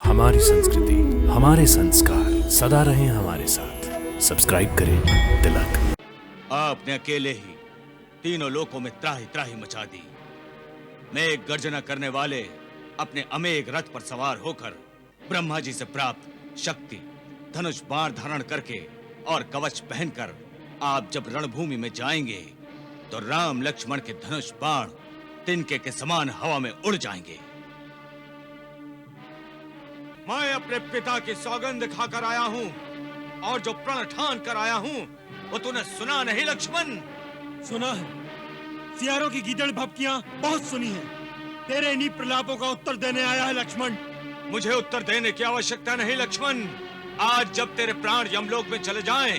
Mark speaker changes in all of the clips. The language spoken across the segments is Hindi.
Speaker 1: हमारी संस्कृति, हमारे संस्कार सदा रहें हमारे साथ। सब्सक्राइब करें तिलक।
Speaker 2: आपने अकेले ही तीनों लोकों में त्राही त्राही मचा दी। मेघ गर्जना करने वाले अपने अमेघ रथ पर सवार होकर ब्रह्मा जी से प्राप्त शक्ति, धनुष बाण धारण करके और कवच पहनकर आप जब रणभूमि में जाएंगे तो राम लक्ष्मण के धनुष बाण तिनके के समान हवा में उड़ जाएंगे। मैं अपने पिता की सौगंध खाकर आया हूं और जो प्रण ठान कर आया हूं वो तूने सुना नहीं लक्ष्मण?
Speaker 3: सुना है, सियारों की गीदड़ भपकियां बहुत सुनी है। तेरे इन्हीं प्रलापों का उत्तर देने आया है लक्ष्मण।
Speaker 2: मुझे उत्तर देने की आवश्यकता नहीं लक्ष्मण। आज जब तेरे प्राण यमलोक में चले जाएं,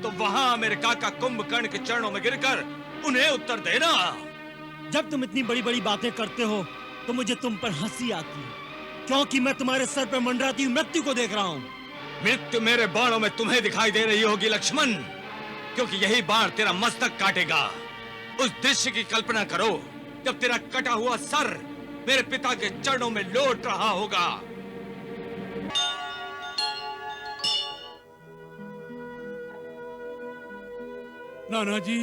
Speaker 2: तो वहां मेरे काका कुंभकर्ण के चरणों में गिरकर उन्हें उत्तर देना।
Speaker 3: जब तुम इतनी बड़ी बड़ी बातें करते हो तो मुझे तुम पर हंसी आती है, क्योंकि मैं तुम्हारे सर पर मंडराती हुई मृत्यु को देख रहा हूँ।
Speaker 2: मृत्यु मेरे बाणों में तुम्हें दिखाई दे रही होगी लक्ष्मण, क्योंकि यही बाण तेरा मस्तक काटेगा। उस दृश्य की कल्पना करो जब तेरा कटा हुआ सर मेरे पिता के चरणों में लौट रहा होगा।
Speaker 4: नाना जी,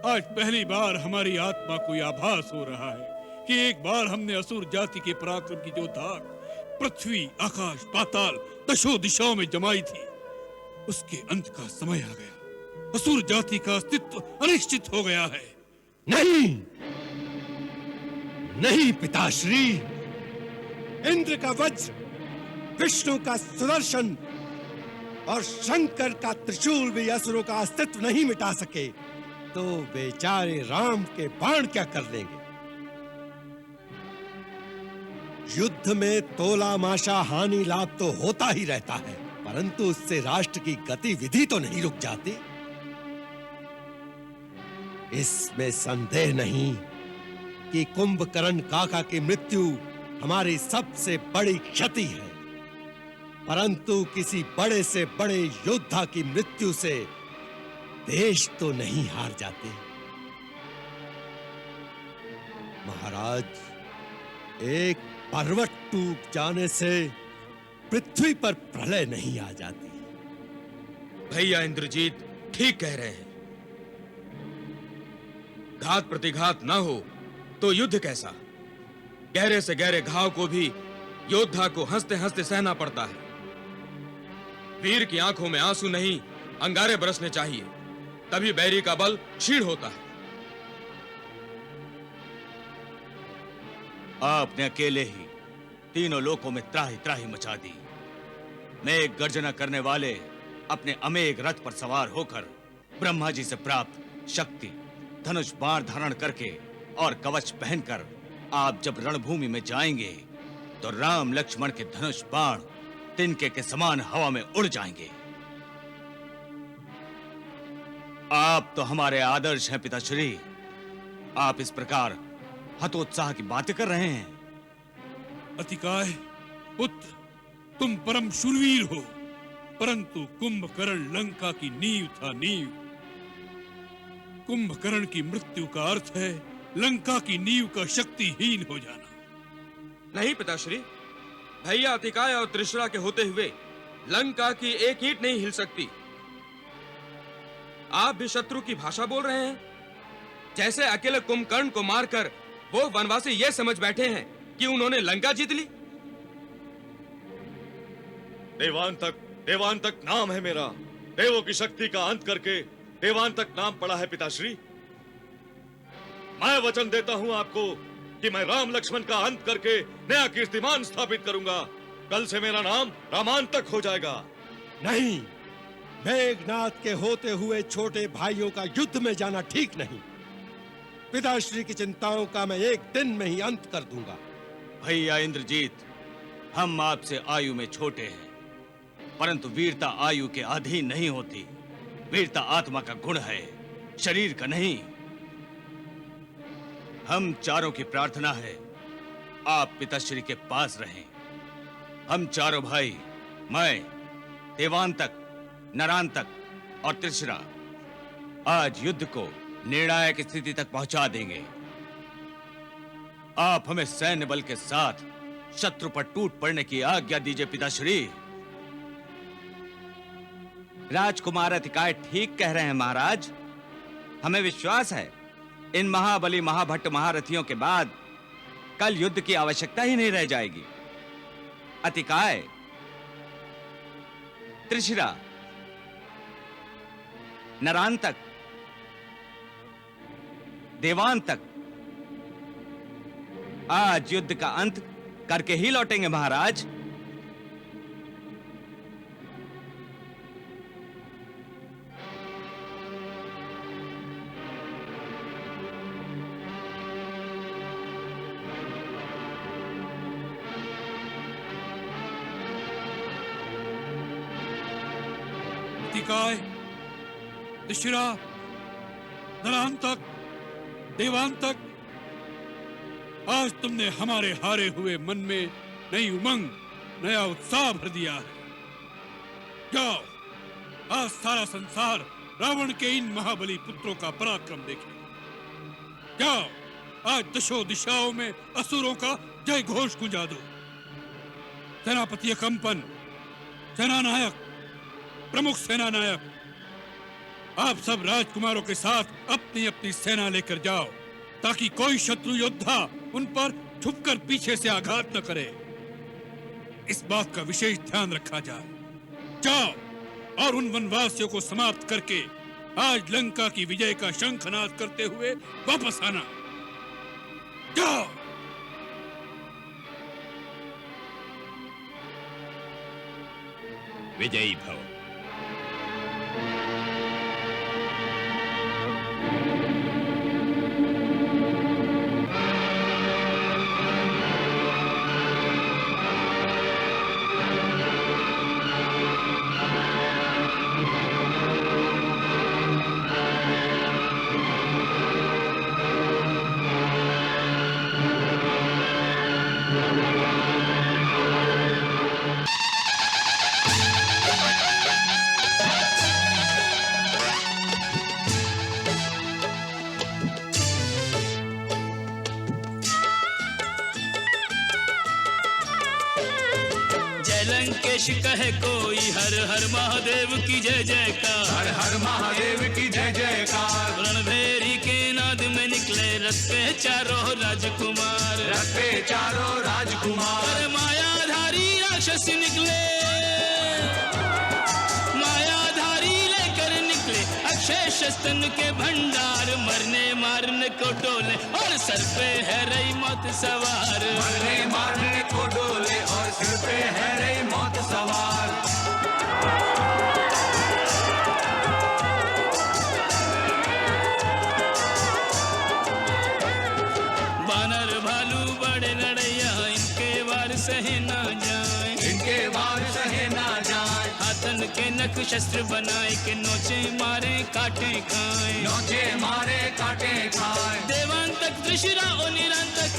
Speaker 4: आज पहली बार हमारी आत्मा को यह आभास हो रहा है कि एक बार हमने असुर जाति के पराक्रम की जो धाक पृथ्वी, आकाश, पाताल, दशों दिशाओं में जमाई थी, उसके अंत का समय आ गया। असुर जाति का अस्तित्व अनिश्चित हो गया है।
Speaker 5: नहीं, नहीं पिताश्री, इंद्र का वज्र, विष्णु का सुदर्शन और शंकर का त्रिशूल भी असुरों का अस्तित्व नहीं मिटा सके, तो बेचारे राम के बाण क्या कर लेंगे? युद्ध में तोला माशा हानि लाभ तो होता ही रहता है, परंतु उससे राष्ट्र की गतिविधि तो नहीं रुक जाती। इसमें संदेह नहीं कि कुंभकर्ण काका की मृत्यु हमारी सबसे बड़ी क्षति है, परंतु किसी बड़े से बड़े योद्धा की मृत्यु से देश तो नहीं हार जाते। महाराज, एक पर्वत टूट जाने से पृथ्वी पर प्रलय नहीं आ जाती।
Speaker 2: भैया इंद्रजीत ठीक कह रहे हैं। घात प्रतिघात न हो तो युद्ध कैसा? गहरे से गहरे घाव को भी योद्धा को हंसते हंसते सहना पड़ता है। वीर की आंखों में आंसू नहीं, अंगारे बरसने चाहिए, तभी बैरी का बल क्षीण होता है। आपने अकेले ही तीनों लोकों में त्राही त्राही मचा दी। मेघ गर्जना करने वाले अपने अमेघ रथ पर सवार होकर ब्रह्मा जी से प्राप्त शक्ति, धनुष बाण धारण करके और कवच पहनकर आप जब रणभूमि में जाएंगे तो राम लक्ष्मण के धनुष बाण तिनके के समान हवा में उड़ जाएंगे। आप तो हमारे आदर्श हैं पिताश्री। आप इस प्रकार हतोत्साह की बातें कर रहे हैं।
Speaker 4: अतिकाय पुत्र, तुम परम शूरवीर हो, परंतु कुंभकर्ण लंका की नींव था, नींव। कुंभकर्ण की मृत्यु का अर्थ है लंका की नींव का शक्तिहीन हो जाना।
Speaker 6: नहीं पिताश्री, भैया अतिकाय और त्रिशरा के होते हुए लंका की एक ईंट नहीं हिल सकती। आप भी शत्रु की भाषा बोल रहे हैं। जैसे अकेले कुंभकर्ण को मारकर वो वनवासी ये समझ बैठे हैं कि उन्होंने लंका जीत ली।
Speaker 7: देवान तक नाम है मेरा। देवों की शक्ति का अंत करके देवान तक नाम पड़ा है पिताश्री। मैं वचन देता हूं आपको कि मैं राम लक्ष्मण का अंत करके नया कीर्तिमान स्थापित करूंगा। कल से मेरा नाम रामांतक हो जाएगा।
Speaker 5: नहीं, मेघनाथ के होते हुए छोटे भाइयों का युद्ध में जाना ठीक नहीं। पिताश्री की चिंताओं का मैं एक दिन में ही अंत कर दूंगा।
Speaker 2: भैया इंद्रजीत, हम आपसे आयु में छोटे हैं, परंतु वीरता आयु के अधीन नहीं होती। वीरता आत्मा का गुण है, शरीर का नहीं। हम चारों की प्रार्थना है आप पिताश्री के पास रहें। हम चारों भाई, मैं, देवांतक, नरांतक और त्रिशरा, आज युद्ध को निर्णायक स्थिति तक पहुंचा देंगे। आप हमें सैन्य बल के साथ शत्रु पर टूट पड़ने की आज्ञा दीजिए पिताश्री। राजकुमार अतिकाय ठीक कह रहे हैं महाराज। हमें विश्वास है इन महाबली महाभट्ट महारथियों के बाद कल युद्ध की आवश्यकता ही नहीं रह जाएगी। अतिकाय, त्रिशिरा, नरांतक, देवांतक आज युद्ध का अंत करके ही लौटेंगे महाराज।
Speaker 4: अतिकाय, त्रिशिरा, नरांतक, देवांतक, आज तुमने हमारे हारे हुए मन में नई उमंग, नया उत्साह भर दिया है। जाओ, आज सारा संसार रावण के इन महाबली पुत्रों का पराक्रम देखे। जाओ, आज दशों दिशाओं में असुरों का जय घोष गुंजा दो। सेनापति कंपन, सेनानायक, प्रमुख सेनानायक, आप सब राजकुमारों के साथ अपनी अपनी सेना लेकर जाओ, ताकि कोई शत्रु योद्धा उन पर छुपकर पीछे से आघात न करे। इस बात का विशेष ध्यान रखा जाए। जाओ और उन वनवासियों को समाप्त करके आज लंका की विजय का शंखनाद करते हुए वापस आना। जाओ।
Speaker 2: विजयी भव।
Speaker 8: लंकेश कहे कोई हर हर महादेव की जय जयकार,
Speaker 9: हर हर महादेव की जय जयकार।
Speaker 8: रणभेरी के नाद में निकले रखते चारों राजकुमार,
Speaker 9: रखते चारों राजकुमार।
Speaker 8: अरे मायाधारी राक्षस निकले, मायाधारी लेकर निकले अक्षय शस्त्र के भंडार। मरने मारने को डोले और सर पे है रही मौत सवार,
Speaker 9: मरने मारने को डोले और सिर पे है रही मौत सवार।
Speaker 8: बानर भालू बड़े लड़ैया, इनके वार सहे ना जाए,
Speaker 9: इनके वार सहे ना जाए।
Speaker 8: हाथन के नख शस्त्र बनाए के नोचे मारे काटे खाए,
Speaker 9: नोचे मारे काटे खाए।
Speaker 8: देवांतक त्रिशिरा ओ निरंतक,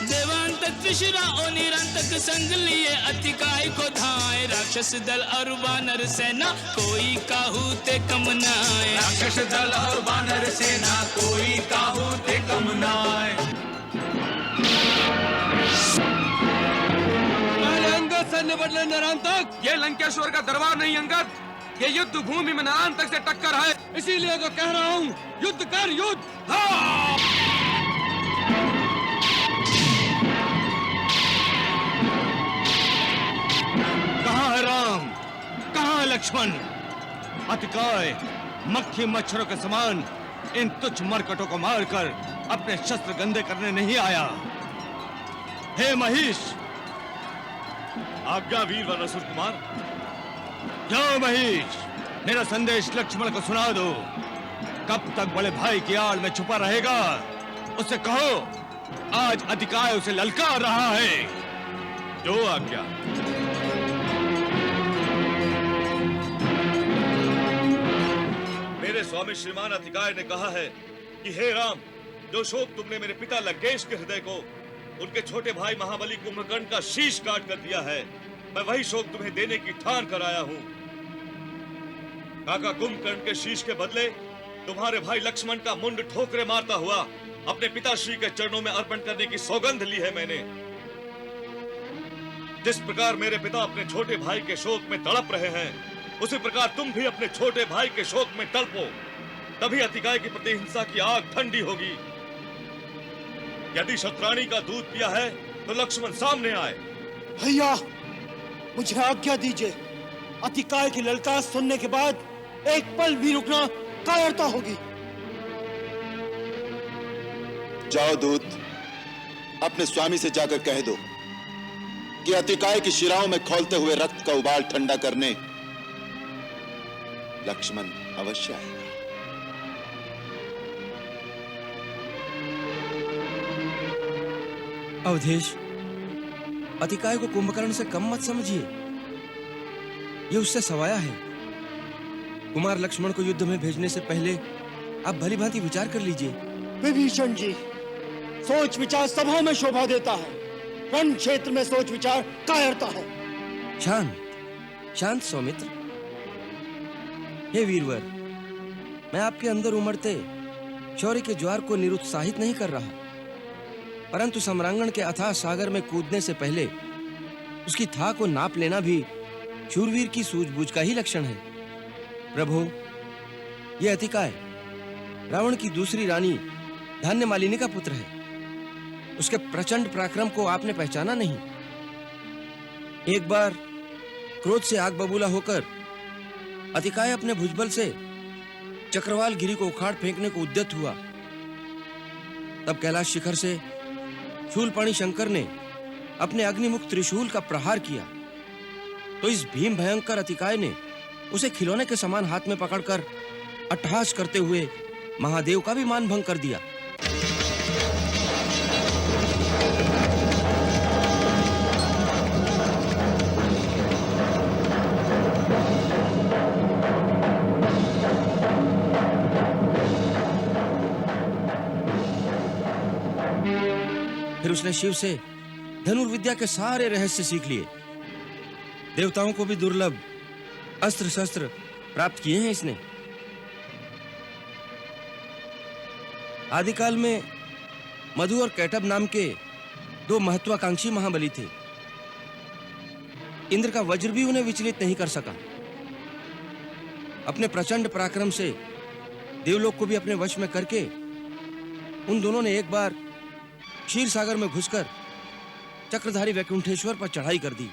Speaker 8: देवांतक त्रिशिरा ओ निरंतक संग लिए अतिकाय को धाए। राक्षस दल और वानर सेना कोई काहू ते कम नाए,
Speaker 9: राक्षस दल और वानर सेना कोई काहू ते कम नाए।
Speaker 6: अंगद सैन्य बदले नरांतक, ये लंकेश्वर का दरबार नहीं अंगद, ये युद्ध भूमि में नरांतक से टक्कर है। इसीलिए तो कह रहा हूँ, युद्ध कर युद्ध। हाँ!
Speaker 2: कहाँ है राम, कहाँ है लक्ष्मण? अतिकाय मक्खी मच्छरों के समान इन तुच्छ मरकटों को मारकर अपने शस्त्र गंदे करने नहीं आया। हे महिष,
Speaker 7: आज्ञा वीर वनसुर कुमार।
Speaker 2: जाओ महिष, मेरा संदेश लक्ष्मण को सुना दो। कब तक बड़े भाई की आड़ में छुपा रहेगा? उससे कहो आज अतिकाय उसे ललकार रहा है।
Speaker 7: जो आज्ञा। मेरे स्वामी श्रीमान अतिकाय ने कहा है कि हे राम, जो शोक तुमने मेरे पिता लंकेश के हृदय को उनके छोटे भाई महाबली कुंभकर्ण का शीश काट कर दिया है, मैं वही शोक तुम्हें देने की ठान कर आया हूं। काका कुंभकर्ण के शीश के बदले तुम्हारे भाई लक्ष्मण का मुंड ठोकरे मारता हुआ अपने पिताश्री के चरणों में अर्पण करने की सौगंध ली है मैंने। जिस प्रकार मेरे पिता अपने छोटे भाई के शोक में तड़प रहे हैं, उसी प्रकार तुम भी अपने छोटे भाई के शोक में तड़पो। तभी अतिकाय की प्रतिहिंसा की आग ठंडी होगी। यदि शत्राणी का दूध पिया है तो लक्ष्मण सामने आए।
Speaker 3: भैया, मुझे आज्ञा दीजिए। अतिकाय की ललकार सुनने के बाद एक पल भी रुकना कायरता होगी।
Speaker 10: जाओ दूत, अपने स्वामी से जाकर कह दो कि अतिकाय की शिराओं में खौलते हुए रक्त का उबाल ठंडा करने लक्ष्मण अवश्य आएगा।
Speaker 6: अवधेश, अतिकाय को कुंभकर्ण से कम मत समझिए। ये उससे सवाया है। कुमार लक्ष्मण को युद्ध में भेजने से पहले आप भली भांति विचार कर लीजिए।
Speaker 3: विभीषण जी, सोच विचार सभा में शोभा देता है, रण क्षेत्र में सोच विचार कायरता है।
Speaker 6: शांत शांत सौमित्र। हे वीरवर, मैं आपके अंदर उमड़ते शौर्य के ज्वार को निरुत्साहित नहीं कर रहा, परंतु सम्रांगण के अथाह सागर में कूदने से पहले उसकी थाह को नाप लेना भी शूरवीर की सूझबूझ का ही लक्षण है। प्रभु, यह अतिकाय रावण की दूसरी रानी धान्य मालिनी का पुत्र है। उसके प्रचंड पराक्रम को आपने पहचाना नहीं। एक बार क्रोध से आग बबूला होकर अतिकाय अपने भुजबल से चक्रवाल गिरी को उखाड़ फेंकने को उद्यत हुआ। तब कैलाश शिखर से शूलपाणी शंकर ने अपने अग्निमुख त्रिशूल का प्रहार किया तो इस भीम भयंकर अतिकाय ने उसे खिलौने के समान हाथ में पकड़कर अट्टहास करते हुए महादेव का भी मान भंग कर दिया। फिर उसने शिव से धनुर्विद्या के सारे रहस्य सीख लिए। देवताओं को भी दुर्लभ अस्त्र शस्त्र प्राप्त किए हैं इसने। आदिकाल में मधु और कैटब नाम के दो महत्वाकांक्षी महाबली थे। इंद्र का वज्र भी उन्हें विचलित नहीं कर सका। अपने प्रचंड पराक्रम से देवलोक को भी अपने वश में करके उन दोनों ने एक बार क्षीर सागर में घुसकर चक्रधारी वैकुंठेश्वर पर चढ़ाई कर दी।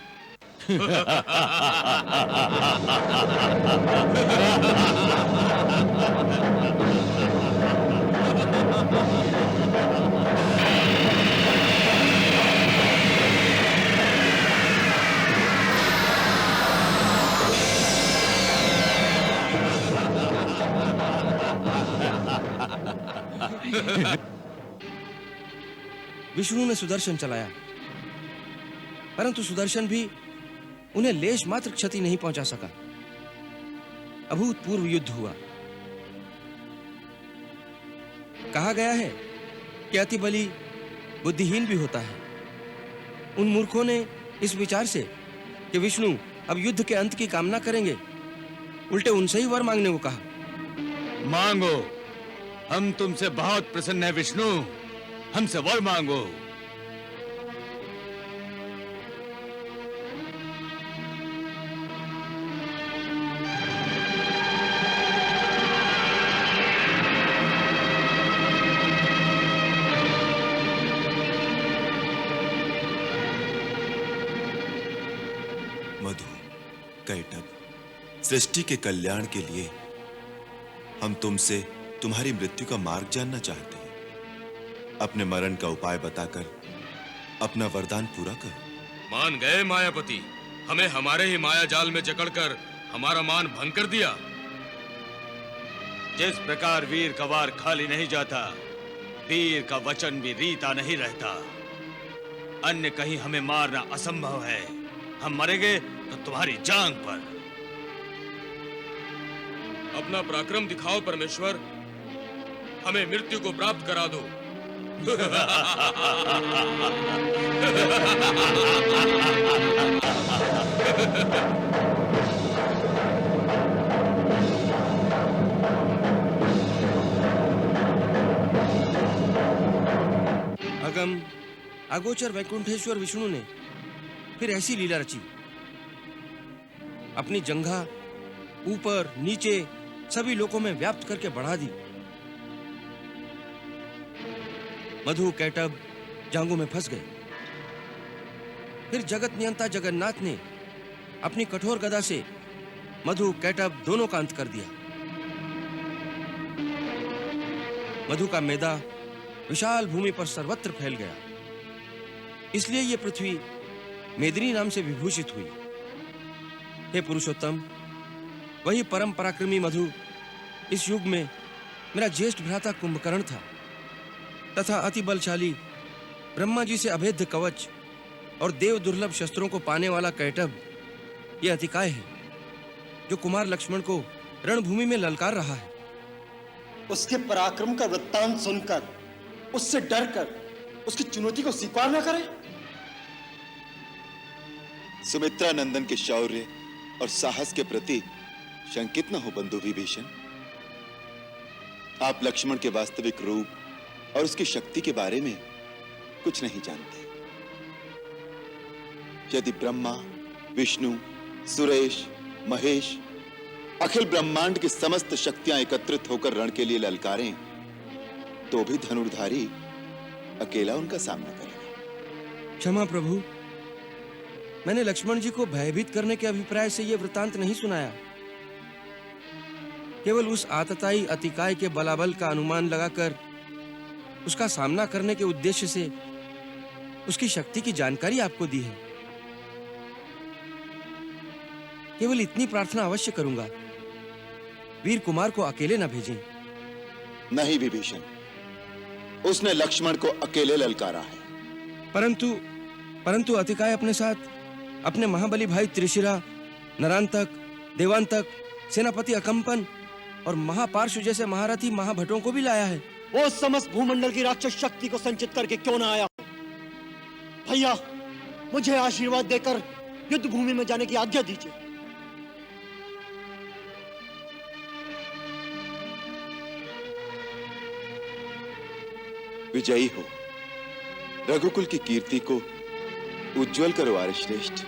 Speaker 6: विष्णु ने सुदर्शन चलाया, परंतु सुदर्शन भी उन्हें लेश मात्र क्षति नहीं पहुंचा सका। अभूतपूर्व युद्ध हुआ। कहा गया है कि अति बली बुद्धिहीन भी होता है। उन मूर्खों ने इस विचार से कि विष्णु अब युद्ध के अंत की कामना करेंगे, उल्टे उनसे ही वर मांगने को कहा।
Speaker 2: मांगो, हम तुमसे बहुत प्रसन्न है विष्णु, हमसे वर मांगो।
Speaker 10: मधु, कैटब, सृष्टि के कल्याण के लिए हम तुमसे तुम्हारी मृत्यु का मार्ग जानना चाहते हैं। अपने मरण का उपाय बताकर अपना वरदान पूरा करो।
Speaker 6: मान गए मायापति, हमें हमारे ही माया जाल में जकड़कर हमारा मान भंग कर दिया।
Speaker 2: जिस प्रकार वीर का वार खाली नहीं जाता, वीर का वचन भी रीता नहीं रहता। अन्य कहीं हमें मारना असंभव है। हम मरेंगे तो तुम्हारी जांग पर।
Speaker 6: अपना पराक्रम दिखाओ परमेश्वर, हमें मृत्यु को प्राप्त करा दो। भागम अगोचर वैकुंठेश्वर विष्णु ने फिर ऐसी लीला रची। अपनी जंघा ऊपर नीचे सभी लोकों में व्याप्त करके बढ़ा दी। मधु कैटब जांघों में फंस गए। फिर जगत नियंता जगन्नाथ ने अपनी कठोर गदा से मधु कैटब दोनों का अंत कर दिया। मधु का मैदा विशाल भूमि पर सर्वत्र फैल गया। इसलिए यह पृथ्वी मेदिनी नाम से विभूषित हुई। हे पुरुषोत्तम, वही परम पराक्रमी मधु इस युग में मेरा ज्येष्ठ भ्राता कुंभकर्ण था तथा अति बलशाली ब्रह्मा जी से अभेद्य कवच और देव दुर्लभ शस्त्रों को पाने वाला कैटब यह अतिकाय है जो कुमार लक्ष्मण को रणभूमि में ललकार रहा है।
Speaker 3: उसके पराक्रम का वृत्तांत सुनकर, उससे डरकर उसकी चुनौती को स्वीकार न करें।
Speaker 10: सुमित्रा नंदन के शौर्य और साहस के प्रति शंकित न हो बंधु विभीषण। आप लक्ष्मण के वास्तविक रूप और उसकी शक्ति के बारे में कुछ नहीं जानते। यदि ब्रह्मा, विष्णु, सुरेश, महेश, अखिल ब्रह्मांड की समस्त शक्तियां एकत्रित होकर रण के लिए ललकारें, तो भी धनुर्धारी अकेला उनका सामना करेगा।
Speaker 6: क्षमा प्रभु, मैंने लक्ष्मण जी को भयभीत करने के अभिप्राय से यह वृत्तांत नहीं सुनाया। केवल उस आतताई अतिकाय के बलाबल का अनुमान लगाकर उसका सामना करने के उद्देश्य से उसकी शक्ति की जानकारी आपको दी है। केवल इतनी प्रार्थना अवश्य करूंगा, वीर कुमार को अकेले न भेजें।
Speaker 10: नहीं विभीषण, उसने लक्ष्मण को अकेले ललकारा है।
Speaker 6: परंतु अतिकाय अपने साथ अपने महाबली भाई त्रिशिरा, नरांतक, देवांतक, सेनापति अकंपन और महापार्श्व जैसे महारथी महाभटों को भी लाया है।
Speaker 3: वो समस्त भूमंडल की राक्षस शक्ति को संचित करके क्यों ना आया? भैया, मुझे आशीर्वाद देकर युद्ध भूमि में जाने की आज्ञा दीजिए।
Speaker 10: विजयी हो, रघुकुल की कीर्ति को उज्जवल करो आर्य श्रेष्ठ।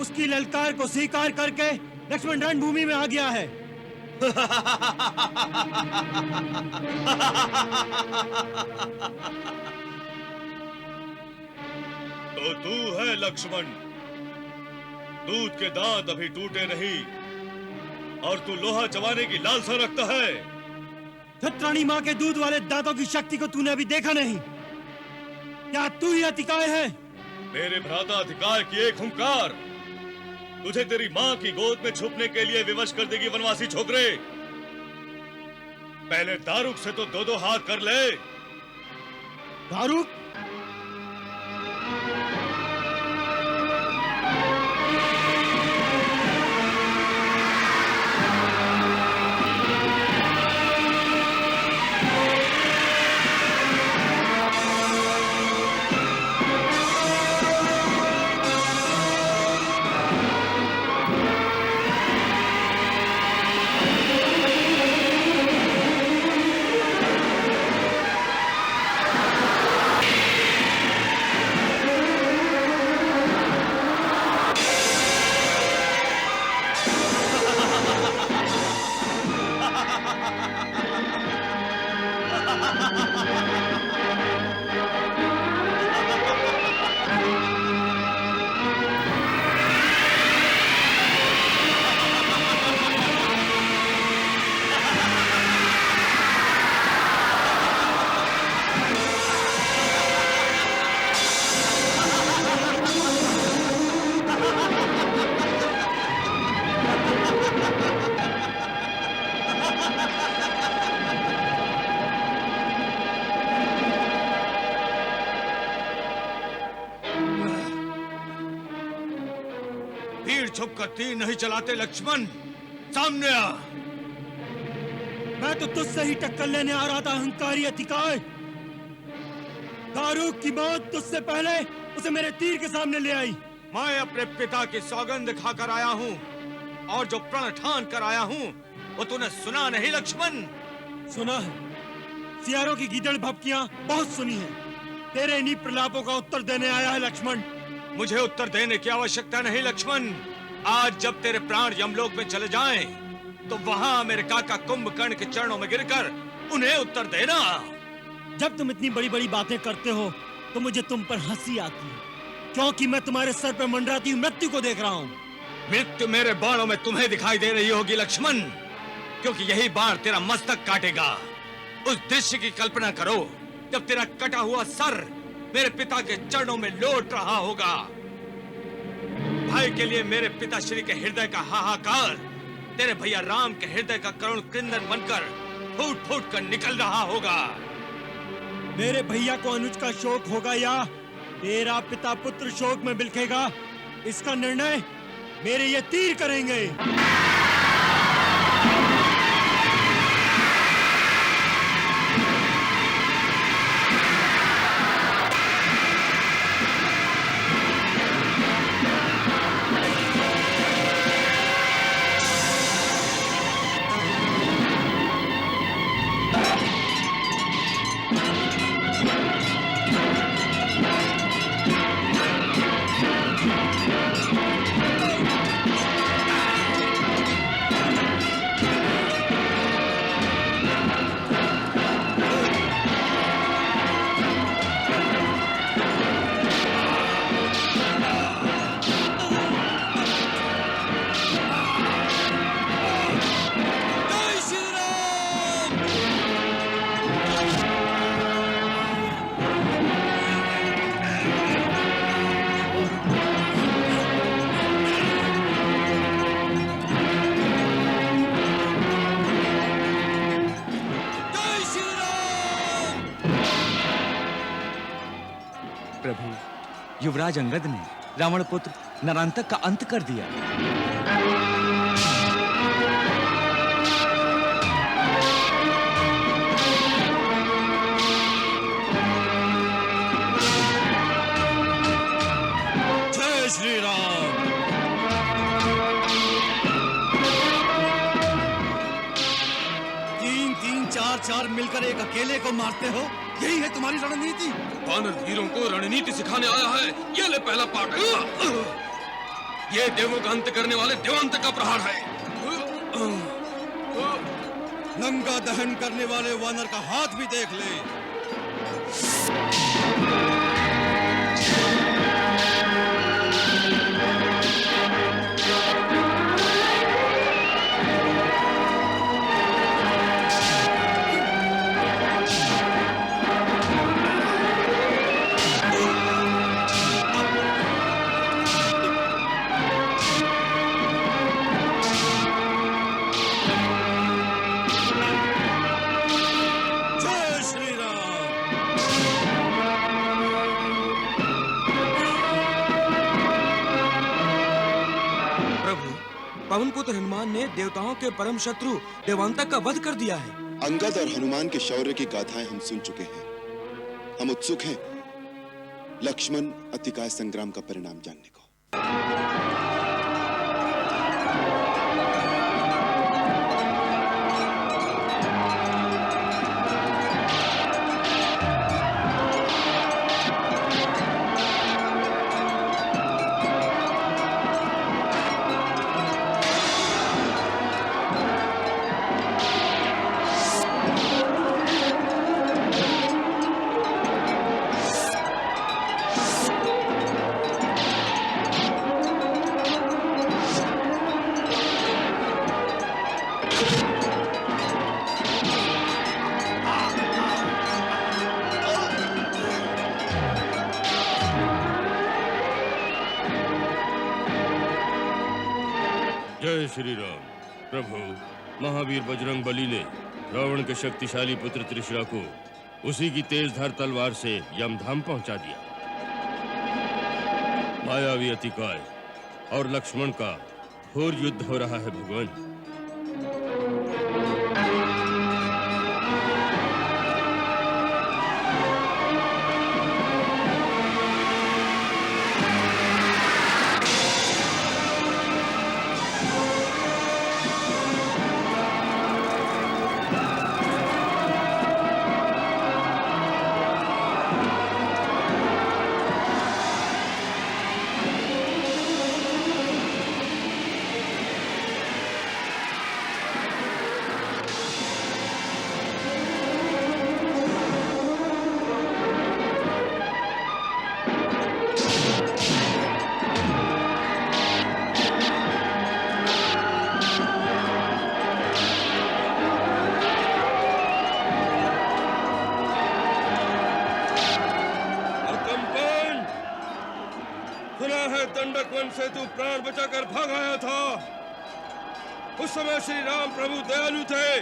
Speaker 3: उसकी ललकार को स्वीकार करके लक्ष्मण रणभूमि में आ गया है।
Speaker 7: तो तू है लक्ष्मण। दूध के दांत अभी टूटे नहीं और तू लोहा चबाने की लालसा रखता है।
Speaker 3: छत्राणी माँ के दूध वाले दांतों की शक्ति को तूने अभी देखा नहीं। क्या तू ही अतिकाय है?
Speaker 7: मेरे भ्राता अतिकाय की एक हुंकार तुझे तेरी माँ की गोद में छुपने के लिए विवश कर देगी वनवासी छोकरे। पहले दारुक से तो दो हाथ कर ले।
Speaker 3: दारुक?
Speaker 2: भीड़ छुपकर तीर नहीं चलाते लक्ष्मण। सामने आ।
Speaker 3: मैं तो तुझसे ही टक्कर लेने आ रहा था अहंकारी अतिकाय। दारूक की मौत तुझसे पहले उसे मेरे तीर के सामने ले आई।
Speaker 2: मैं अपने पिता की सौगंध खाकर आया हूँ और जो प्रण ठान कर आया हूँ वो तूने सुना नहीं लक्ष्मण?
Speaker 3: सुना है, सियारों की गीदड़ भपकियां बहुत सुनी है। तेरे इन्हीं प्रलापों का उत्तर देने आया है लक्ष्मण।
Speaker 2: मुझे उत्तर देने की आवश्यकता नहीं लक्ष्मण। आज जब तेरे प्राण यमलोक में चले जाएं, तो वहां मेरे काका कुंभकर्ण के चरणों में गिरकर उन्हें उत्तर देना।
Speaker 3: जब तुम इतनी बड़ी बड़ी बातें करते हो तो मुझे तुम पर हंसी आती है, क्योंकि मैं तुम्हारे सर पर मंडराती हुई मृत्यु को देख रहा हूँ।
Speaker 2: मृत्यु मेरे बाणों में तुम्हें दिखाई दे रही होगी लक्ष्मण, क्योंकि यही बाण तेरा मस्तक काटेगा। उस दृश्य की कल्पना करो जब तेरा कटा हुआ सर मेरे पिता के चरणों में लौट रहा होगा। भाई के लिए मेरे पिताश्री के हृदय का हाहाकार तेरे भैया राम के हृदय का करुण क्रंदन बनकर फूट फूट कर निकल रहा होगा।
Speaker 3: मेरे भैया को अनुज का शोक होगा या तेरा पिता पुत्र शोक में बिलखेगा, इसका निर्णय मेरे ये तीर करेंगे।
Speaker 11: युवराज अंगद ने रावण पुत्र नरांतक का अंत कर दिया।
Speaker 3: जय श्री राम। तीन तीन चार चार मिलकर एक अकेले को मारते हो, यही है तुम्हारी रणनीति?
Speaker 7: वानर वीरों को रणनीति सिखाने आया है। ये ले पहला पाठ। ये देवों का अंत करने वाले देवांत का प्रहार है।
Speaker 3: लंका दहन करने वाले वानर का हाथ भी देख ले।
Speaker 6: पवन पुत्र हनुमान ने देवताओं के परम शत्रु देवांतक का वध कर दिया है।
Speaker 10: अंगद और हनुमान के शौर्य की गाथाएं हम सुन चुके हैं। हम उत्सुक हैं लक्ष्मण अतिकाय संग्राम का परिणाम जानने को।
Speaker 12: जय श्री राम। प्रभु, महावीर बजरंग बली ने रावण के शक्तिशाली पुत्र त्रिशरा को उसी की तेजधार तलवार से यमधाम पहुंचा दिया। मायावी अतिकाय और लक्ष्मण का घोर युद्ध हो रहा है भगवान।
Speaker 7: दंडक वन से तू प्राण बचाकर भाग आया था। उस समय श्री राम प्रभु दयालु थे,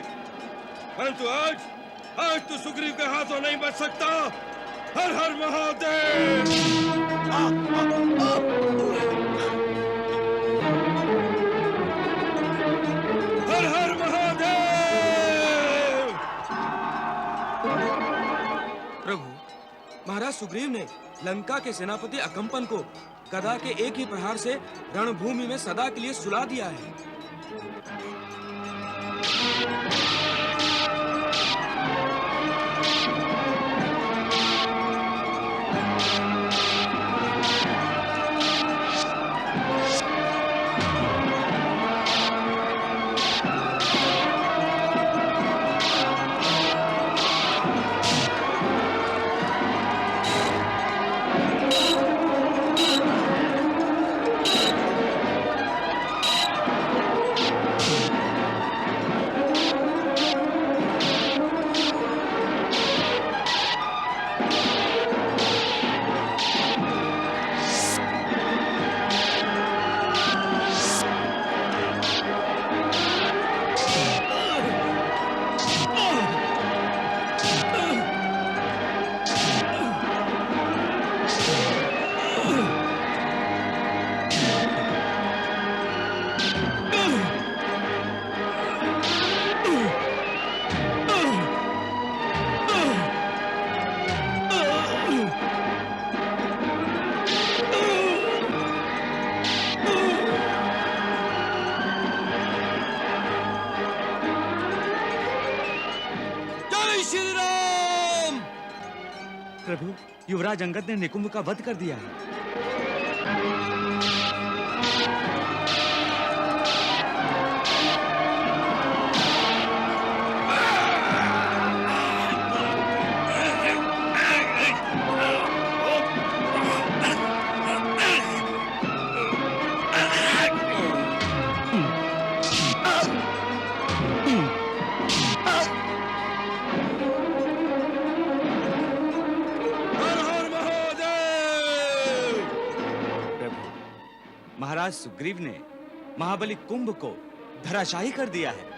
Speaker 7: परंतु आज तू सुग्रीव के हाथों नहीं बच सकता। हर हर महादेव। हर हर महादेव।
Speaker 6: प्रभु, महाराज सुग्रीव ने लंका के सेनापति अकंपन को गदा के एक ही प्रहार से रणभूमि में सदा के लिए सुला दिया है।
Speaker 11: प्रभु, युवराज अंगद ने निकुंभ का वध कर दिया है। महाराज सुग्रीव ने महाबली कुंभ को धराशायी कर दिया है।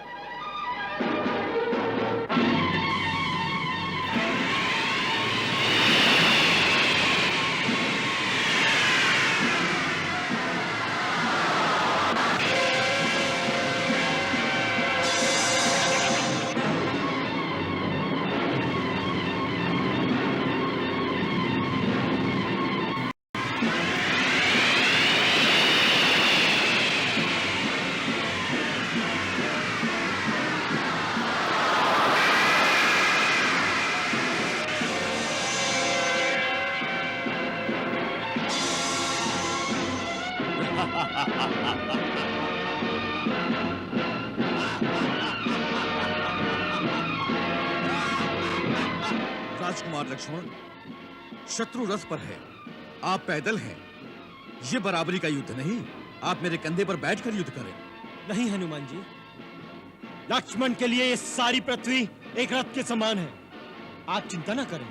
Speaker 13: राजकुमार लक्ष्मण, शत्रु रथ पर है, आप पैदल हैं। ये बराबरी का युद्ध नहीं। आप मेरे कंधे पर बैठकर युद्ध करें।
Speaker 3: नहीं हनुमान जी, लक्ष्मण के लिए ये सारी पृथ्वी एक रथ के समान है। आप चिंता न करें।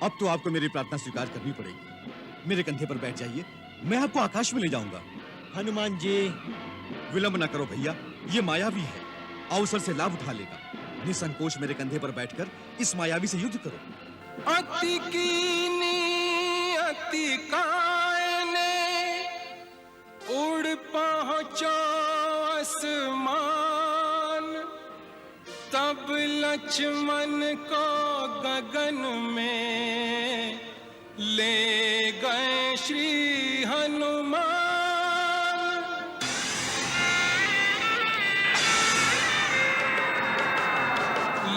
Speaker 13: अब तो आपको मेरी प्रार्थना स्वीकार करनी पड़ेगी। मेरे कंधे पर बैठ जाइए, मैं आपको आकाश में ले जाऊंगा।
Speaker 3: हनुमान जी,
Speaker 13: विलंब न करो भैया, ये मायावी है, अवसर से लाभ उठा लेगा। निसंकोच मेरे कंधे पर बैठकर इस मायावी से युद्ध करो।
Speaker 14: अति कीनी अति कायने उड़ पहुंचो आसमान, तब लक्ष्मण को गगन में ले गए श्री हनुमान।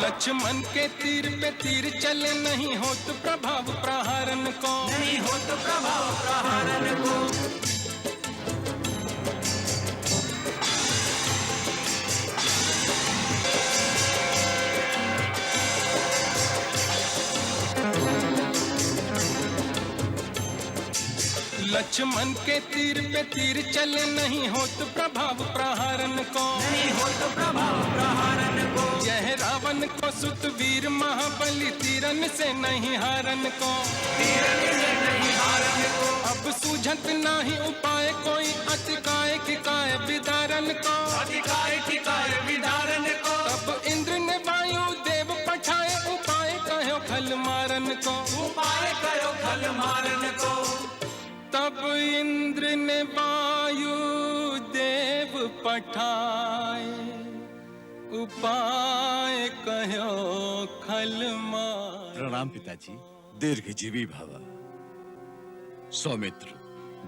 Speaker 14: लक्ष्मण के तीर पे तीर चले, नहीं होत प्रभाव प्रहारन को, नहीं होत प्रभाव प्रहारन को। लक्ष्मण के तीर पे तीर चले, नहीं होत प्रभाव प्रहारन को, नहीं होत प्रभाव प्रहारन को। यह रावण को सुत वीर महाबली, तीरन से नहीं हारन को, तीरन से नहीं हारन को। अब सूझत नहीं उपाय कोई, अतिकाय ठिकाय विदारन को, अतिकाय ठिकाय विदारन को। तब इंद्र ने वायु देव पठाए, उपाय कहो खल मारन को, उपाय कहो खल मारन को। तब इंद्र ने वायु देव पठाए, उपाय कहो खल मार।
Speaker 13: प्रणाम पिताजी, दीर्घजीवी भव। सौमित्र,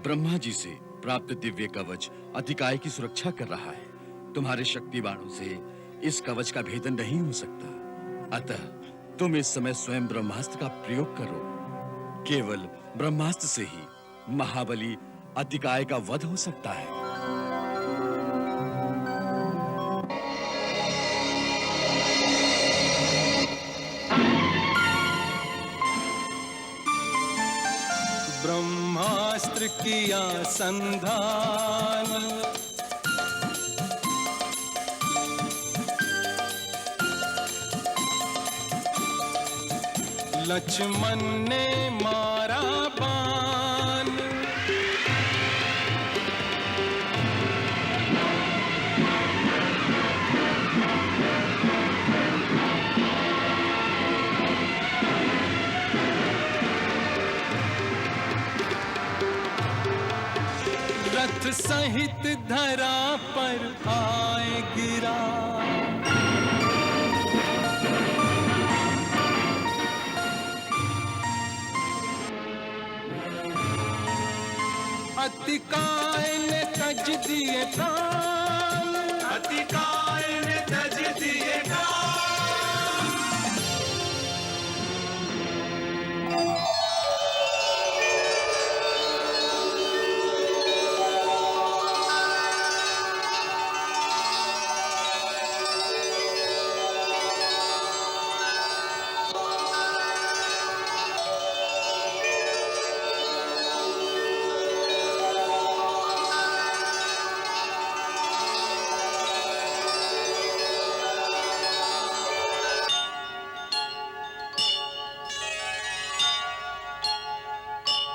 Speaker 13: ब्रह्मा जी से प्राप्त दिव्य कवच अतिकाय की सुरक्षा कर रहा है। तुम्हारे शक्ति बाणों से इस कवच का भेदन नहीं हो सकता। अतः तुम इस समय स्वयं ब्रह्मास्त्र का प्रयोग करो। केवल ब्रह्मास्त्र से ही महाबली अतिकाय का वध हो सकता है।
Speaker 14: ब्रह्मास्त्र किया संधान, लक्ष्मण ने मारा बाण। रथ सहित धरा पर आए गिरा, अतिकाय ने तज दिए प्राण, अतिकाय ने तज दिए प्राण।